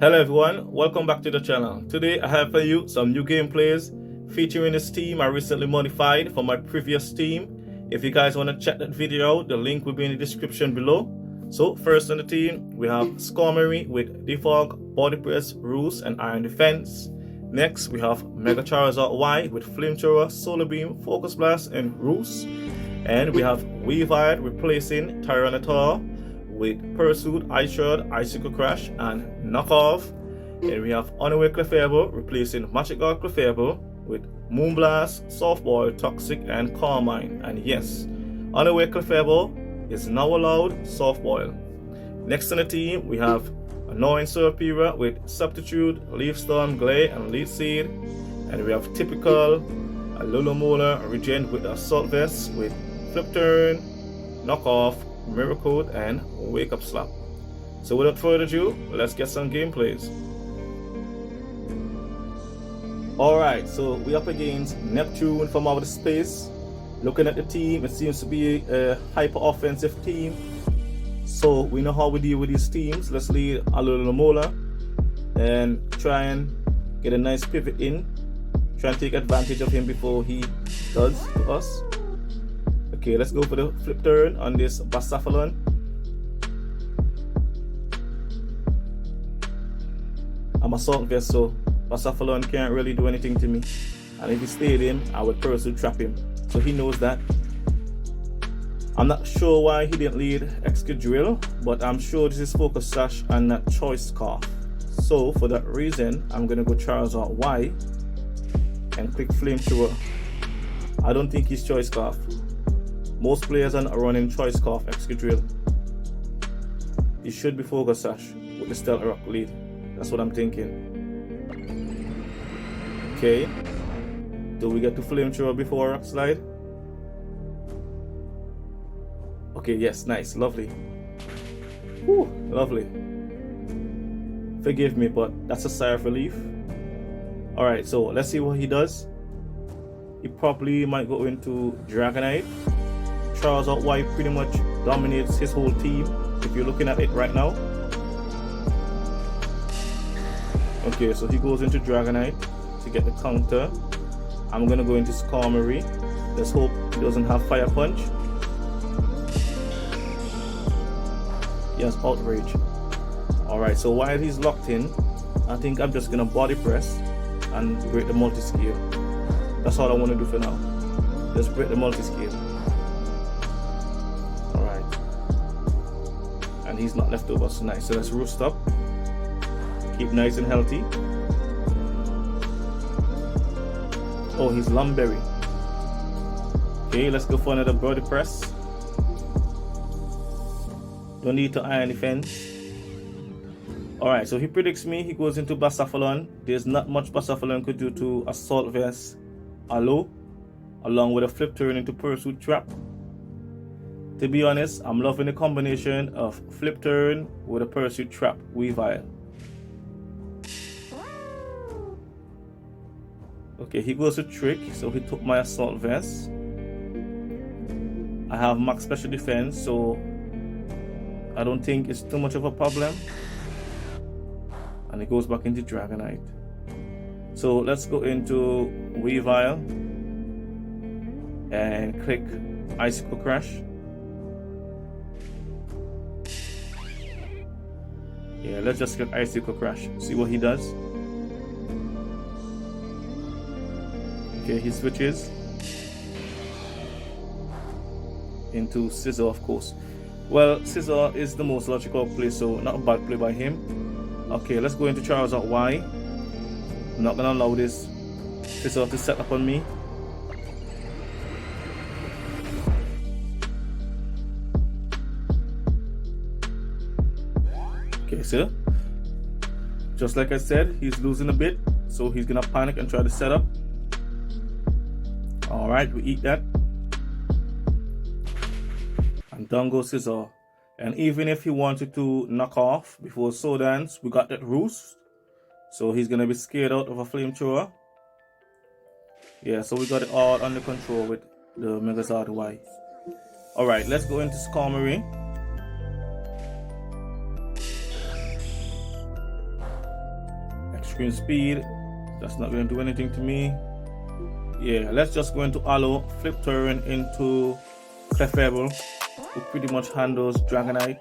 Hello everyone, welcome back to the channel. Today I have for you some new gameplays featuring this team I recently modified from my previous team. If you guys want to check that video out, the link will be in the description below. So first on the team, we have Skarmory with Defog, Body Press, Roost, and Iron Defense. Next, we have Mega Charizard Y with Flamethrower, Solar Beam, Focus Blast, and Roost. And we have Weavile replacing Tyranitar with Pursuit, Ice Shard, Icicle Crash, and Knockoff. And we have Unaware Clefable replacing Magikarp Clefable with Moonblast, Softball, Toxic, and Carmine. And yes, Unaware Clefable is now allowed Softball. Next on the team, we have Annoying Serpera with Substitute, Leaf Storm, Glare, and Lead Seed. And we have Typical, Lulumola, Regen with Assault Vest with Flip Turn, Knockoff, Miracle, and Wake Up Slap. So without further ado, let's get some gameplays. Alright, so we're up against Neptune from outer space. Looking at the team, it seems to be a hyper offensive team. So we know how we deal with these teams. Let's lead Alola and try and get a nice pivot in. Try and take advantage of him before he does to us. Okay, let's go for the flip turn on this Basafalon. I'm Assault Vest, so Basafalon can't really do anything to me. And if he stayed in, I would personally trap him. So he knows that. I'm not sure why he didn't lead Excadrill, but I'm sure this is Focus Sash and not Choice Scarf. So for that reason, I'm gonna go Charizard Y and click Flamethrower. I don't think he's Choice Scarf. Most players are not running Choice Scarf Excadrill. He should be Focus Sash with the Stealth Rock lead. That's what I'm thinking. Okay. Do we get to Flamethrower before Rock Slide? Okay, yes, nice, lovely. Whew, lovely. Forgive me, but that's a sigh of relief. Alright, so let's see what he does. He probably might go into Dragonite. Charizard Y pretty much dominates his whole team if you're looking at it right now. Okay, so he goes into Dragonite to get the counter. I'm gonna go into Skarmory. Let's hope he doesn't have Fire Punch. He has Outrage. Alright, so while he's locked in, I think I'm just gonna Body Press and break the multi-scale. That's all I want to do for now. Just break the multi-scale. And he's not left over, so nice. So let's Roost up. Keep nice and healthy. Oh, he's Lumberry. Okay, let's go for another Body Press. Don't need to Iron Defense. Alright, so he predicts me. He goes into Basafalon. There's not much Basafalon could do to Assault Vest Aloe, along with a Flip Turn into Pursuit Trap. To be honest, I'm loving the combination of Flip Turn with a Pursuit Trap Weavile. Okay, he goes to Trick, so he took my Assault Vest. I have max special defense, so I don't think it's too much of a problem. And he goes back into Dragonite. So let's go into Weavile and click Icicle Crash. Yeah, let's just click Icicle Crash. See what he does. Okay, he switches into Scissor, of course. Well, Scissor is the most logical play, so not a bad play by him. Okay, let's go into Charizard Y. I'm not gonna allow this Scissor to set up on me. Okay, so just like I said, he's losing a bit, so he's gonna panic and try to set up. Alright, we eat that. And down goes Scissor. And even if he wanted to knock off before Dance, we got that Roost. So he's gonna be scared out of a Flamethrower. Yeah, so we got it all under control with the Megazord Y. Alright, let's go into Skarmory. Supreme Speed. That's not going to do anything to me. Yeah, let's just go into Aloe, flip turn into Clefable, who pretty much handles Dragonite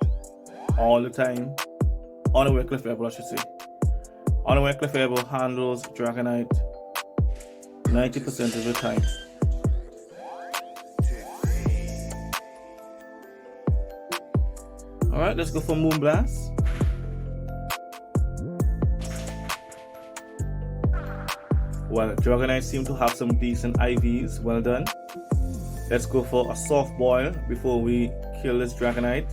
all the time. All the way Clefable, I should say. All the way Clefable handles Dragonite 90% of the time. Alright, let's go for Moonblast. Well, Dragonite seem to have some decent IVs. Well done. Let's go for a soft boil before we kill this Dragonite.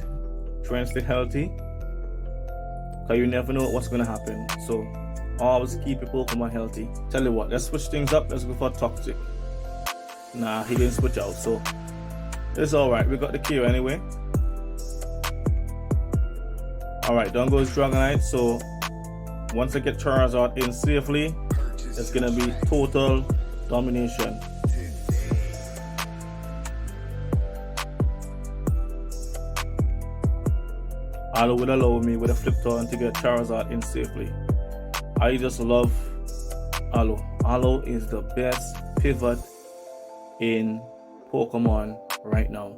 Try and stay healthy, because you never know what's going to happen. So always keep your Pokemon healthy. Tell you what, let's switch things up. Let's go for Toxic. Nah, he didn't switch out, so it's alright. We got the kill anyway. Alright, down goes Dragonite. So once I get Charizard in safely, it's gonna be total domination. Aloe would allow me with a flip turn to get Charizard in safely. I just love Aloe. Aloe is the best pivot in Pokemon right now,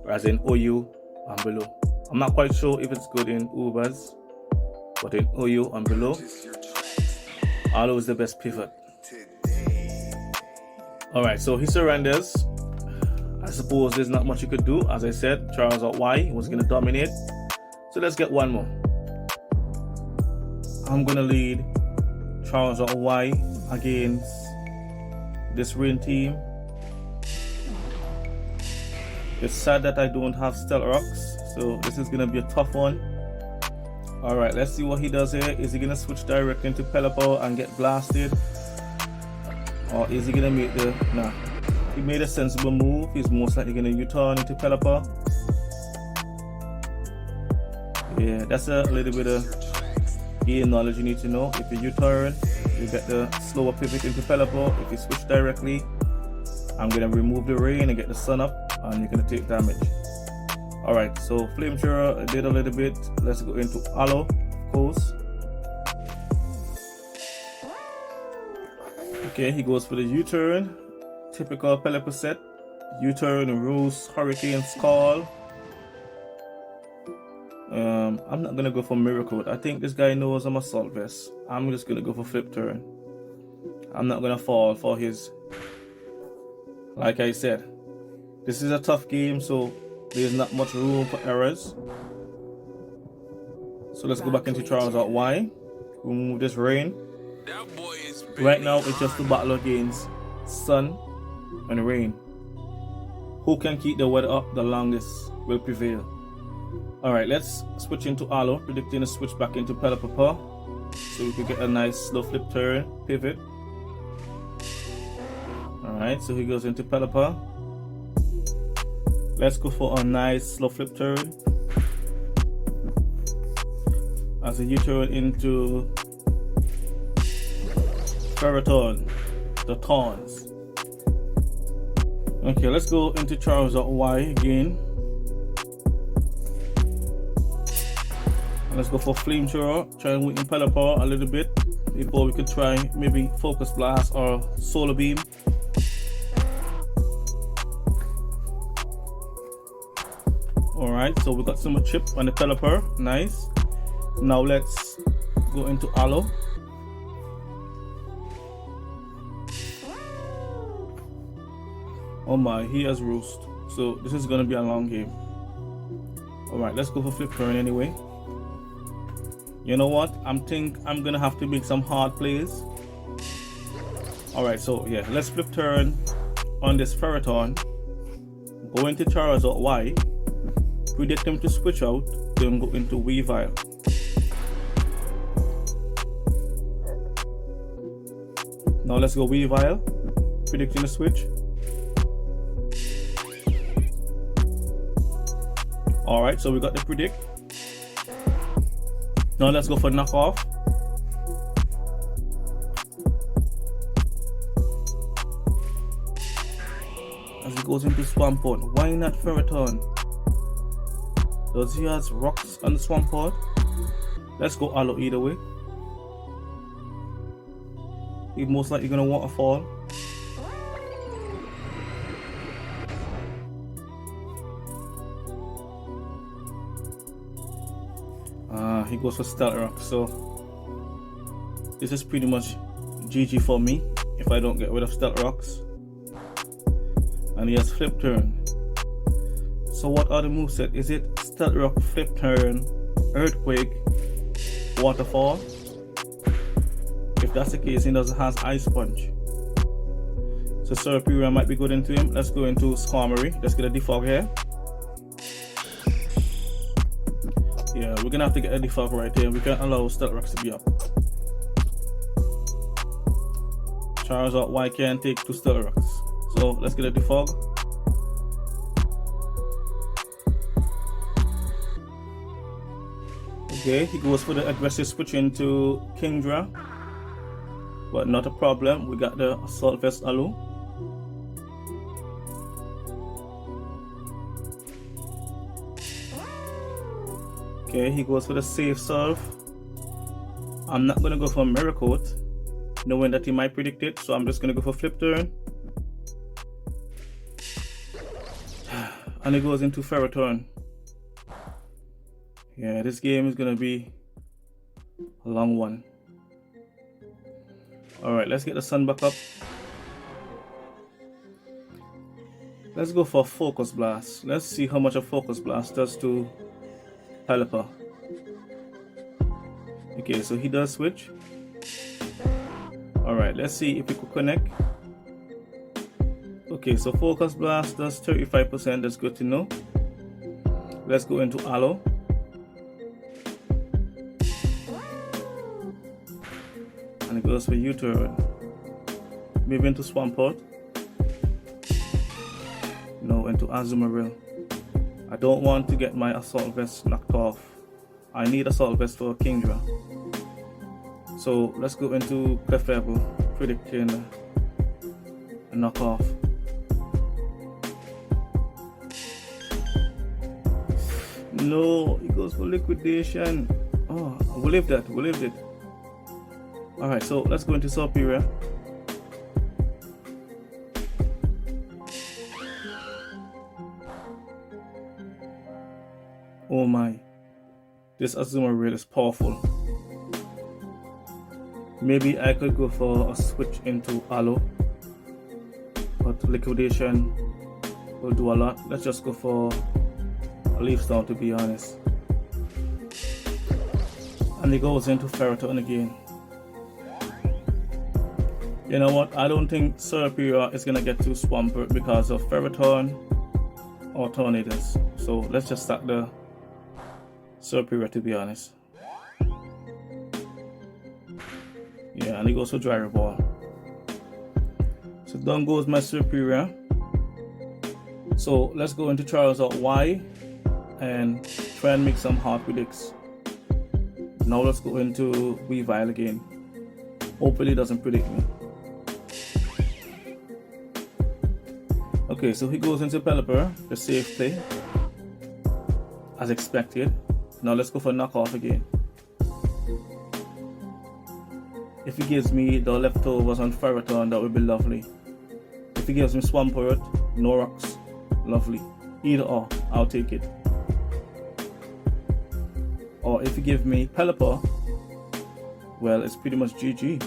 as in OU and below. I'm not quite sure if it's good in Ubers, but in OU and below, Aloe is the best pivot. Alright, so he surrenders. I suppose there's not much you could do. As I said, Charizard Y was going to dominate. So let's get one more. I'm going to lead Charizard Y against this Rain team. It's sad that I don't have Stellarox, so this is going to be a tough one. Alright, let's see what he does here. Is he going to switch directly into Pelipper and get blasted? Or is he going to make the... Nah. He made a sensible move. He's most likely going to U-turn into Pelipper. Yeah, that's a little bit of game knowledge you need to know. If you U-turn, you get the slower pivot into Pelipper. If you switch directly, I'm going to remove the rain and get the sun up, and you're going to take damage. Alright, so Flamethrower did a little bit. Let's go into Aloe, of course. Okay, he goes for the U-turn. Typical Pelipper set. U-turn, Roost, Hurricane, Scald. I'm not gonna go for Miracle. I think this guy knows I'm Assault Vest. I'm just gonna go for Flip Turn. I'm not gonna fall for his... Like I said, this is a tough game, so there's not much room for errors. So let's go back into Charizard Y. Remove this rain. Right now it's just a battle against sun and rain. Who can keep the weather up the longest will prevail. Alright, let's switch into Aloe, predicting a switch back into Pelipper, so we can get a nice slow flip turn pivot. Alright, so he goes into Pelipper. Let's go for a nice slow flip turn as a U-turn into Ferrothorn, the Thorns. Okay, let's go into Charizard Y again. Let's go for Flamethrower, try and weaken Pelipper a little bit before we can try maybe Focus Blast or Solar Beam. Alright, so we got some chip on the Pelipper, nice. Now let's go into Aloe. Oh my, he has Roost. So this is gonna be a long game. Alright, let's go for Flip Turn anyway. You know what? I'm gonna have to make some hard plays. Alright, so yeah, let's Flip Turn on this Ferrothorn. Go into Charizard Y. Predict him to switch out, then go into Weavile. Now let's go Weavile. Predicting the switch. Alright, so we got the predict. Now let's go for knockoff. As he goes into Swampert. Why not Ferrothorn? Does he has rocks on the Swampert? Let's go Aloe either way. He's most likely gonna waterfall. He goes for Stealth Rock, so this is pretty much GG for me if I don't get rid of Stealth Rocks. And he has Flip Turn. So what are the moveset? Is it Stealth Rock, Flip Turn, Earthquake, Waterfall? If that's the case, he doesn't have Ice Punch. So Superior might be good into him. Let's go into Skarmory. Let's get a defog here. Yeah, we're gonna have to get a defog right here. We can't allow Stealth Rocks to be up. Charizard Y can't take 2 Stealth Rocks. So let's get a defog. Okay, he goes for the aggressive switch into Kingdra. But not a problem. We got the Assault Vest Alu. Okay, he goes for the safe serve. I'm not gonna go for Miracle, knowing that he might predict it, so I'm just gonna go for Flip Turn. And he goes into Ferrothorn. Yeah, this game is gonna be a long one. Alright, let's get the sun back up. Let's go for Focus Blast. Let's see how much a Focus Blast does to Pelipper. Okay, so he does switch. Alright, let's see if we could connect. Okay, so Focus Blast does 35%, that's good to know. Let's go into Aloe. And it goes for U-turn. Move into Swampert. No, into Azumarill. I don't want to get my Assault Vest knocked off. I need Assault Vest for Kingdra. So let's go into Clefable, predicting a knockoff. No, he goes for Liquidation. Oh, we'll leave that, we'll leave it. Alright, so let's go into Superior. Oh my, this Azumarill is powerful. Maybe I could go for a switch into Aloe, but Liquidation will do a lot. Let's just go for a Leaf Storm, to be honest. And he goes into Ferrothorn again. You know what, I don't think Superior is gonna get to Swampert because of Ferrothorn or Tornadus. So let's just stack the Superior, to be honest. Yeah, and he goes for Gyro Ball. So down goes my Superior. So let's go into Charizard Y and try and make some hard predicts. Now let's go into Weavile again. Hopefully it doesn't predict me. Okay, so he goes into Pelipper, the safe play, as expected. Now let's go for knockoff again. If he gives me the leftovers on Ferrothorn, that would be lovely. If he gives me Swampert, no rocks, lovely. Either or, I'll take it. Or if you give me Pelipper, well, it's pretty much GG.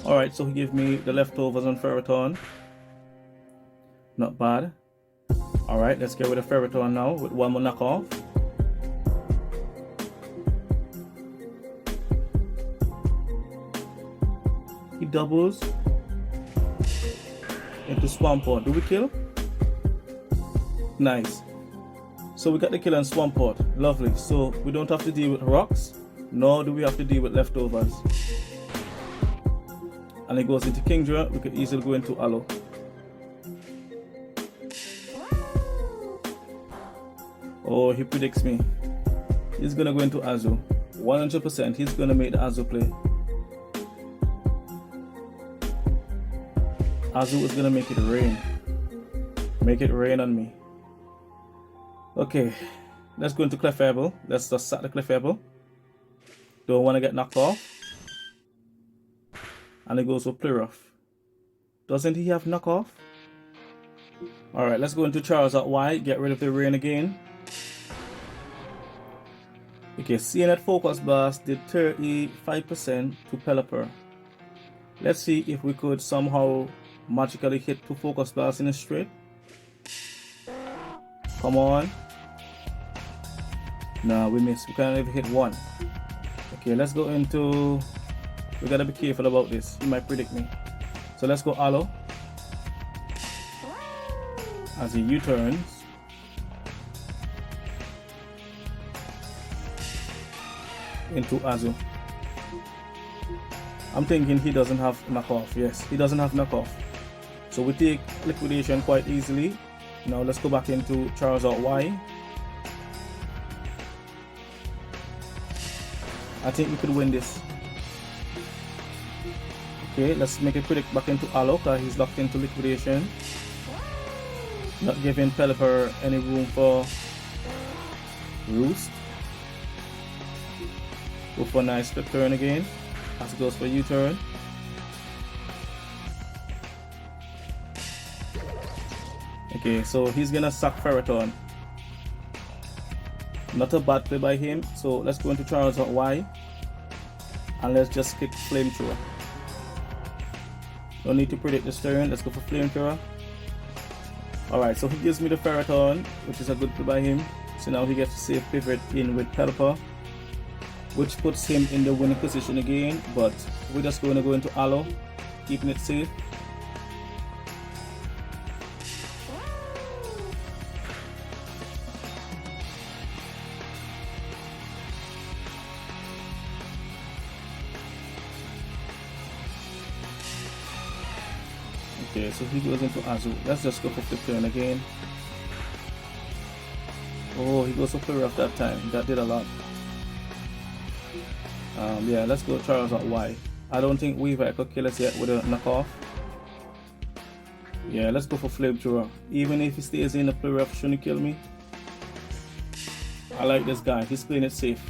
Alright, so he gave me the leftovers on Ferrothorn. Not bad. Alright, let's get rid of Ferrothorn now with one more knockoff. He doubles into Swampert. Do we kill? Nice. So we got the kill on Swampert. Lovely. So we don't have to deal with rocks, nor do we have to deal with leftovers. And it goes into Kingdra. We could easily go into Aloe. Oh, he predicts me. He's gonna go into Azu. 100%. He's gonna make the Azu play. Azu is gonna make it rain. Make it rain on me. Okay, Let's go into Clefable. Let's just sack the Clefable. Don't want to get knocked off. And he goes for Play Rough. Doesn't he have knockoff? Alright, let's go into Charles at Y. Get rid of the rain again. Okay, seeing that Focus Blast did 35% to Pelipper. Let's see if we could somehow magically hit 2 Focus Blasts in a straight. Come on. No, we missed. We can't even hit 1. Okay, let's go into... We gotta be careful about this. He might predict me. So let's go Aloe. As he U-turns. Into Azu. I'm thinking he doesn't have knockoff. Yes, he doesn't have knockoff. So we take liquidation quite easily. Now let's go back into Charizard Y. I think we could win this. Okay, let's make a predict back into Aloe because he's locked into liquidation. Not giving Pelipper any room for Roost. Go for a nice flip turn again. As it goes for U-turn. Okay, so he's gonna sack Ferrothorn. Not a bad play by him. So let's go into Charizard Y. And let's just kick Flamethrower. Don't need to predict this turn. Let's go for Flamethrower. Alright, so he gives me the Ferrothorn, which is a good play by him. So now he gets to save pivot in with Pelipper, which puts him in the winning position again. But we're just going to go into Aloe, keeping it safe. Okay, so he goes into Azu. Let's just go for flip turn again. Oh, he goes for Play Rough that time. That did a lot. Yeah, let's go Charizard Y. I don't think Weaver could kill us yet with a knockoff. Yeah, let's go for Flamethrower. Even if he stays in the Play Rough, shouldn't kill me. I like this guy. He's playing it safe.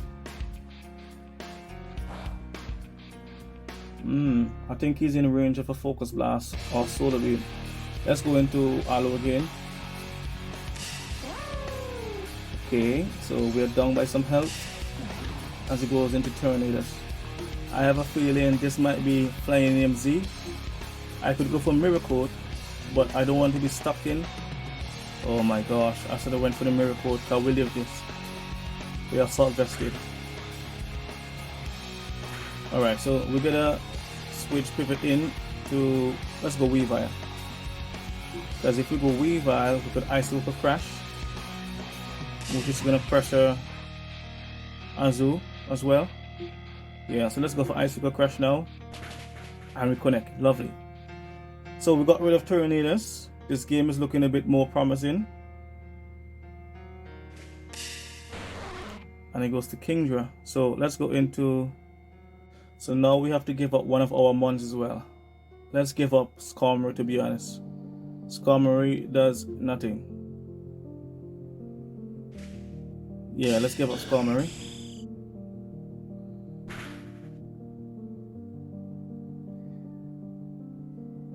I think he's in range of a Focus Blast or Solar Beam. Let's go into Aloe again. Okay, so we're down by some health as he goes into Tornadus. I have a feeling this might be Flying MZ. I could go for Miracle, but I don't want to be stuck in. Oh my gosh, I should have went for the Miracle because we live this. We are Salt Vested. Alright, so we're gonna switch pivot in to, let's go Weavile. Because if we go Weavile, we could Ice Super Crash, which is gonna pressure Azu as well. Yeah, so let's go for Ice Super Crash now. And reconnect. Lovely. So we got rid of Tornadus. This game is looking a bit more promising. And it goes to Kingdra. So let's go into... So now we have to give up one of our mons as well. Let's give up Skarmory, to be honest. Skarmory does nothing. Yeah, let's give up Skarmory.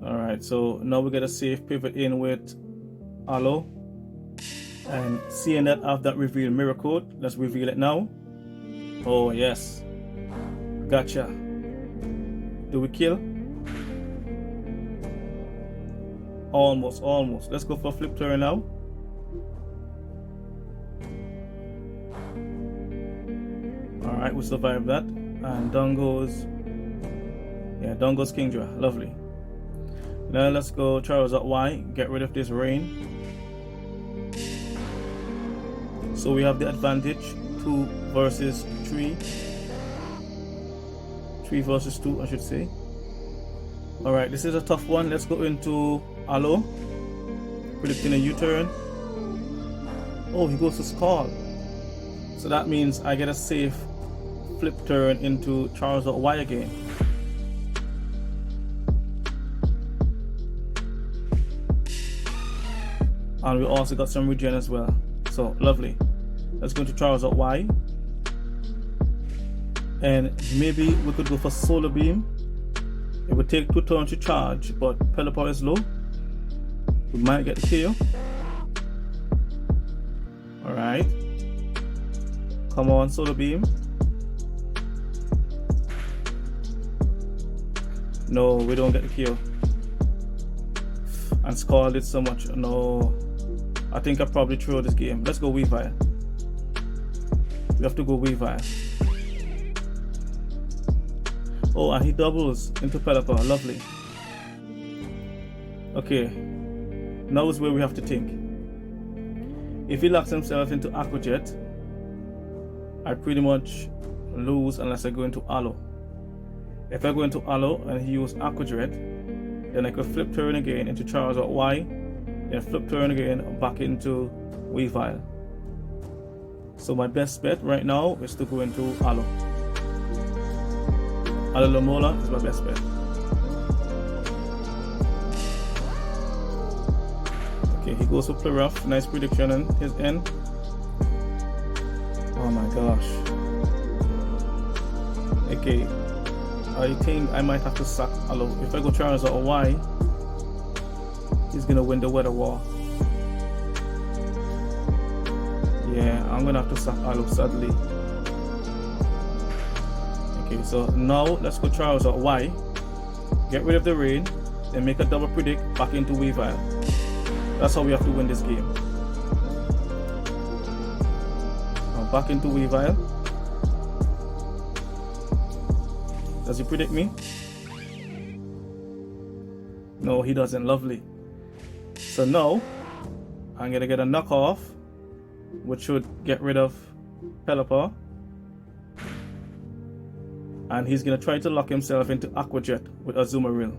Alright, so now we get a safe pivot in with Aloe. And seeing that after that reveal Miracle, let's reveal it now. Oh yes. Gotcha. Do we kill? Almost, almost. Let's go for flip turn now. Alright, we survived that. And down goes... Yeah, down goes Kingdra. Lovely. Now let's go Charizard Y. Get rid of this rain. So we have the advantage. 2 versus 3. 3 versus 2, I should say. Alright, this is a tough one. Let's go into Aloe. Predicting a U-turn. Oh, he goes to Scald. So that means I get a safe flip turn into Charizard Y again. And we also got some regen as well. So, lovely. Let's go to Charizard Y. And maybe we could go for Solar Beam. It would take 2 turns to charge, but Pelipper is low. We might get the KO. Alright. Come on, Solar Beam. No, we don't get the KO. And Scald it so much. No. I think I probably throw this game. Let's go Weavile. We have to go Weavile. Oh, and he doubles into Pelipper. Lovely. Okay. Now is where we have to think. If he locks himself into Aqua Jet, I pretty much lose unless I go into Aloe. If I go into Aloe and he uses Aqua Jet, then I could flip turn again into Charizard Y, then flip turn again back into Weavile. So my best bet right now is to go into Aloe. Alomola is my best bet. Okay, he goes for Play Rough. Nice prediction on his end. Oh my gosh. Okay, I think I might have to sack Aloe. If I go Charizard Y, he's gonna win the Weather War. Yeah, I'm gonna have to sack Aloe, sadly. Okay, so now let's go Charizard Y, get rid of the rain, then make a double predict back into Weavile. That's how we have to win this game. Now back into Weavile. Does he predict me? No, he doesn't. Lovely. So now I'm gonna get a knockoff, which should get rid of Pelipper. And he's gonna try to lock himself into Aqua Jet with Azumarill.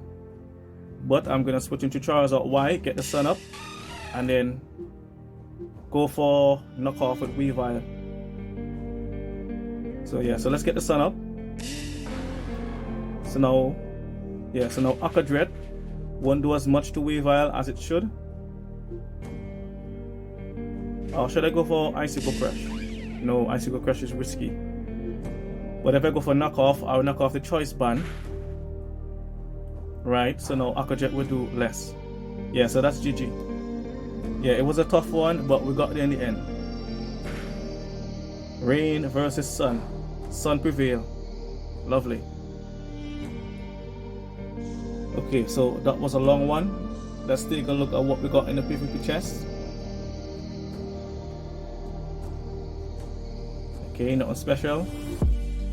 But I'm gonna switch into Charizard Y, get the sun up, and then go for knockoff with Weavile. So yeah, so let's get the sun up. So now, yeah, so now Aqua Jet won't do as much to Weavile as it should. Or should I go for Icicle Crush? No, Icicle Crush is risky. But if I go for knockoff, I'll knock off the choice band. Right, so now Aqua Jet will do less. Yeah, so that's GG. Yeah, it was a tough one, but we got there in the end. Rain versus sun. Sun prevail. Lovely. Okay, so that was a long one. Let's take a look at what we got in the PvP chest. Okay, nothing special.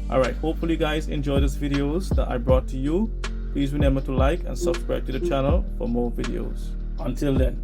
Alright, hopefully you guys enjoy these videos that I brought to you. Please remember to like and subscribe to the channel for more videos. Until then.